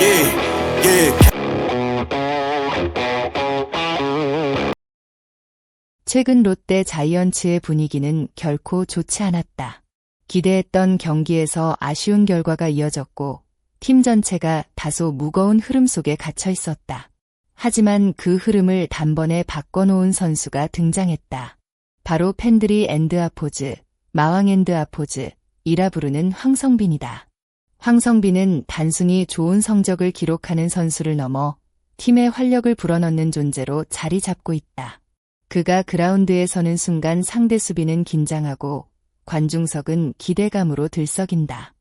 Yeah, yeah. 최근 롯데 자이언츠의 분위기는 결코 좋지 않았다. 기대했던 경기에서 아쉬운 결과가 이어졌고 팀 전체가 다소 무거운 흐름 속에 갇혀 있었다. 하지만 그 흐름을 단번에 바꿔놓은 선수가 등장했다. 바로 팬들이 엔드아포즈, 마왕 엔드아포즈이라 부르는 황성빈이다. 황성빈은 단순히 좋은 성적을 기록하는 선수를 넘어 팀의 활력을 불어넣는 존재로 자리 잡고 있다. 그가 그라운드에 서는 순간 상대 수비는 긴장하고 관중석은 기대감으로 들썩인다.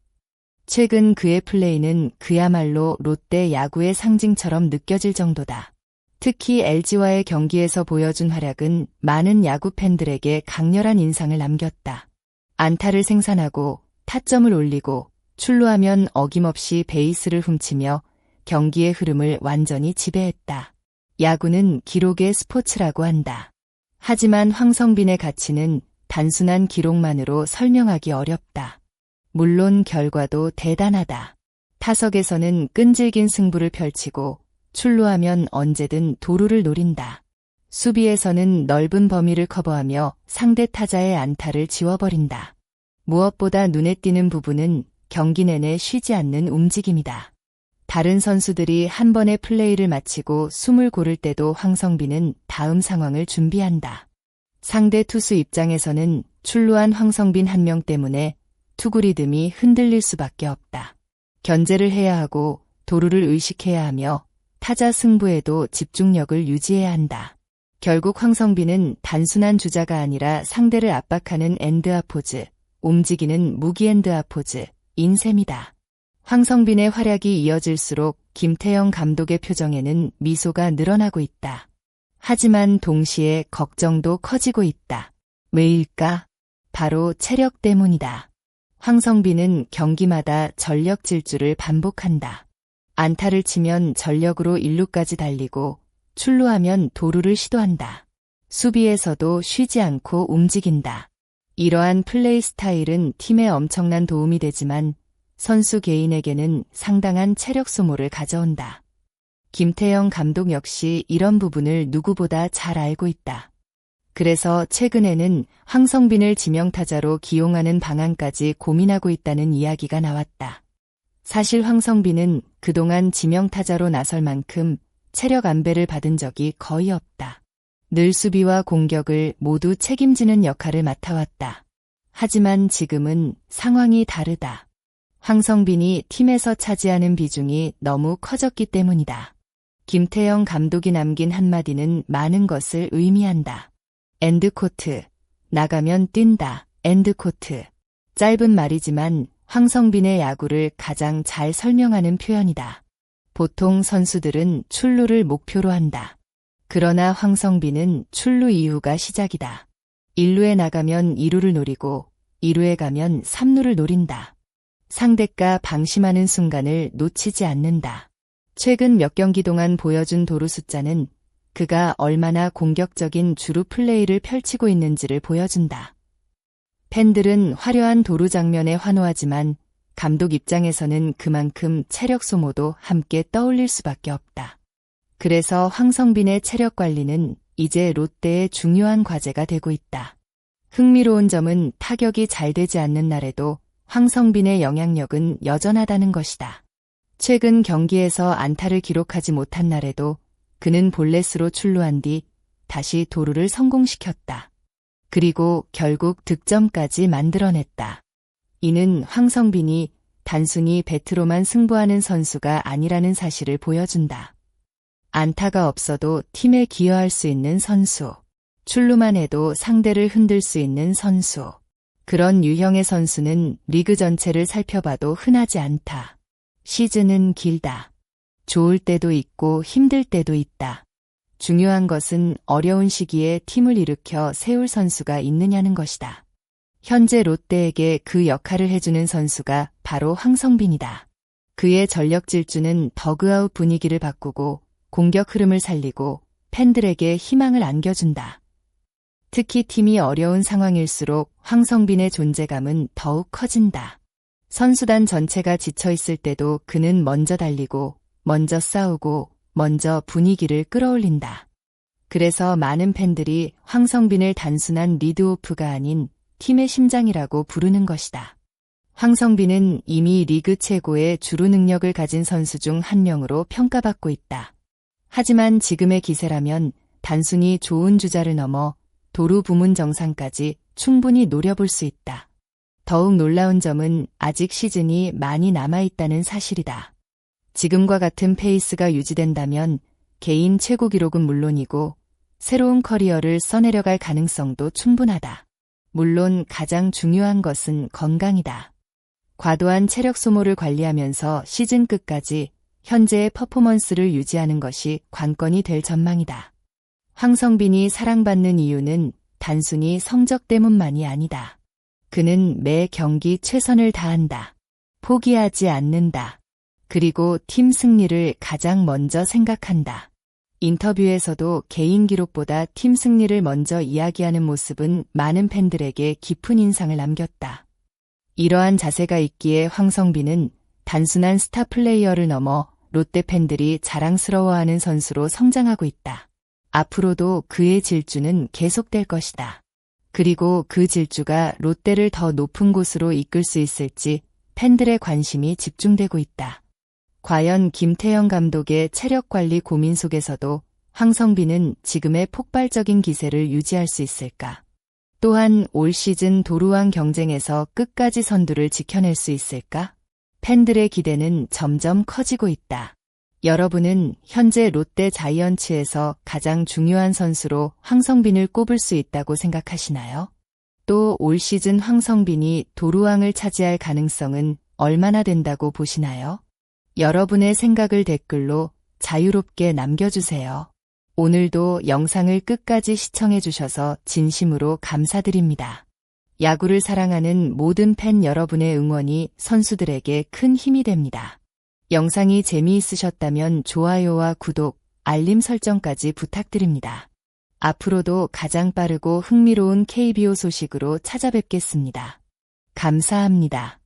최근 그의 플레이는 그야말로 롯데 야구의 상징처럼 느껴질 정도다. 특히 LG와의 경기에서 보여준 활약은 많은 야구 팬들에게 강렬한 인상을 남겼다. 안타를 생산하고 타점을 올리고 출루하면 어김없이 베이스를 훔치며 경기의 흐름을 완전히 지배했다. 야구는 기록의 스포츠라고 한다. 하지만 황성빈의 가치는 단순한 기록만으로 설명하기 어렵다. 물론 결과도 대단하다. 타석에서는 끈질긴 승부를 펼치고 출루하면 언제든 도루를 노린다. 수비에서는 넓은 범위를 커버하며 상대 타자의 안타를 지워버린다. 무엇보다 눈에 띄는 부분은 경기 내내 쉬지 않는 움직임이다. 다른 선수들이 한 번의 플레이를 마치고 숨을 고를 때도 황성빈은 다음 상황을 준비한다. 상대 투수 입장에서는 출루한 황성빈 한 명 때문에 투구 리듬이 흔들릴 수밖에 없다. 견제를 해야 하고 도루를 의식해야 하며 타자 승부에도 집중력을 유지해야 한다. 결국 황성빈은 단순한 주자가 아니라 상대를 압박하는 엔드아포즈, 움직이는 무기 엔드아포즈인 셈이다. 황성빈의 활약이 이어질수록 김태형 감독의 표정에는 미소가 늘어나고 있다. 하지만 동시에 걱정도 커지고 있다. 왜일까? 바로 체력 때문이다. 황성빈은 경기마다 전력 질주를 반복한다. 안타를 치면 전력으로 1루까지 달리고 출루하면 도루를 시도한다. 수비에서도 쉬지 않고 움직인다. 이러한 플레이 스타일은 팀에 엄청난 도움이 되지만 선수 개인에게는 상당한 체력 소모를 가져온다. 김태형 감독 역시 이런 부분을 누구보다 잘 알고 있다. 그래서 최근에는 황성빈을 지명타자로 기용하는 방안까지 고민하고 있다는 이야기가 나왔다. 사실 황성빈은 그동안 지명타자로 나설 만큼 체력 안배를 받은 적이 거의 없다. 늘 수비와 공격을 모두 책임지는 역할을 맡아왔다. 하지만 지금은 상황이 다르다. 황성빈이 팀에서 차지하는 비중이 너무 커졌기 때문이다. 김태형 감독이 남긴 한마디는 많은 것을 의미한다. 엔드코트, 나가면 뛴다, 엔드코트. 짧은 말이지만 황성빈의 야구를 가장 잘 설명하는 표현이다. 보통 선수들은 출루를 목표로 한다. 그러나 황성빈은 출루 이후가 시작이다. 1루에 나가면 2루를 노리고 2루에 가면 3루를 노린다. 상대가 방심하는 순간을 놓치지 않는다. 최근 몇 경기 동안 보여준 도루 숫자는 그가 얼마나 공격적인 주루 플레이를 펼치고 있는지를 보여준다. 팬들은 화려한 도루 장면에 환호하지만 감독 입장에서는 그만큼 체력 소모도 함께 떠올릴 수밖에 없다. 그래서 황성빈의 체력 관리는 이제 롯데의 중요한 과제가 되고 있다. 흥미로운 점은 타격이 잘 되지 않는 날에도 황성빈의 영향력은 여전하다는 것이다. 최근 경기에서 안타를 기록하지 못한 날에도 그는 볼넷으로 출루한 뒤 다시 도루를 성공시켰다. 그리고 결국 득점까지 만들어냈다. 이는 황성빈이 단순히 배트로만 승부하는 선수가 아니라는 사실을 보여준다. 안타가 없어도 팀에 기여할 수 있는 선수. 출루만 해도 상대를 흔들 수 있는 선수. 그런 유형의 선수는 리그 전체를 살펴봐도 흔하지 않다. 시즌은 길다. 좋을 때도 있고 힘들 때도 있다. 중요한 것은 어려운 시기에 팀을 일으켜 세울 선수가 있느냐는 것이다. 현재 롯데에게 그 역할을 해주는 선수가 바로 황성빈이다. 그의 전력 질주는 더그아웃 분위기를 바꾸고 공격 흐름을 살리고 팬들에게 희망을 안겨준다. 특히 팀이 어려운 상황일수록 황성빈의 존재감은 더욱 커진다. 선수단 전체가 지쳐있을 때도 그는 먼저 달리고, 먼저 싸우고, 먼저 분위기를 끌어올린다. 그래서 많은 팬들이 황성빈을 단순한 리드오프가 아닌 팀의 심장이라고 부르는 것이다. 황성빈은 이미 리그 최고의 주루 능력을 가진 선수 중 한 명으로 평가받고 있다. 하지만 지금의 기세라면 단순히 좋은 주자를 넘어 도루 부문 정상까지 충분히 노려볼 수 있다. 더욱 놀라운 점은 아직 시즌이 많이 남아있다는 사실이다. 지금과 같은 페이스가 유지된다면 개인 최고 기록은 물론이고 새로운 커리어를 써내려갈 가능성도 충분하다. 물론 가장 중요한 것은 건강이다. 과도한 체력 소모를 관리하면서 시즌 끝까지 현재의 퍼포먼스를 유지하는 것이 관건이 될 전망이다. 황성빈이 사랑받는 이유는 단순히 성적 때문만이 아니다. 그는 매 경기 최선을 다한다. 포기하지 않는다. 그리고 팀 승리를 가장 먼저 생각한다. 인터뷰에서도 개인 기록보다 팀 승리를 먼저 이야기하는 모습은 많은 팬들에게 깊은 인상을 남겼다. 이러한 자세가 있기에 황성빈은 단순한 스타 플레이어를 넘어 롯데 팬들이 자랑스러워하는 선수로 성장하고 있다. 앞으로도 그의 질주는 계속될 것이다. 그리고 그 질주가 롯데를 더 높은 곳으로 이끌 수 있을지 팬들의 관심이 집중되고 있다. 과연 김태형 감독의 체력 관리 고민 속에서도 황성빈은 지금의 폭발적인 기세를 유지할 수 있을까? 또한 올 시즌 도루왕 경쟁에서 끝까지 선두를 지켜낼 수 있을까? 팬들의 기대는 점점 커지고 있다. 여러분은 현재 롯데 자이언츠에서 가장 중요한 선수로 황성빈을 꼽을 수 있다고 생각하시나요? 또 올 시즌 황성빈이 도루왕을 차지할 가능성은 얼마나 된다고 보시나요? 여러분의 생각을 댓글로 자유롭게 남겨주세요. 오늘도 영상을 끝까지 시청해주셔서 진심으로 감사드립니다. 야구를 사랑하는 모든 팬 여러분의 응원이 선수들에게 큰 힘이 됩니다. 영상이 재미있으셨다면 좋아요와 구독, 알림 설정까지 부탁드립니다. 앞으로도 가장 빠르고 흥미로운 KBO 소식으로 찾아뵙겠습니다. 감사합니다.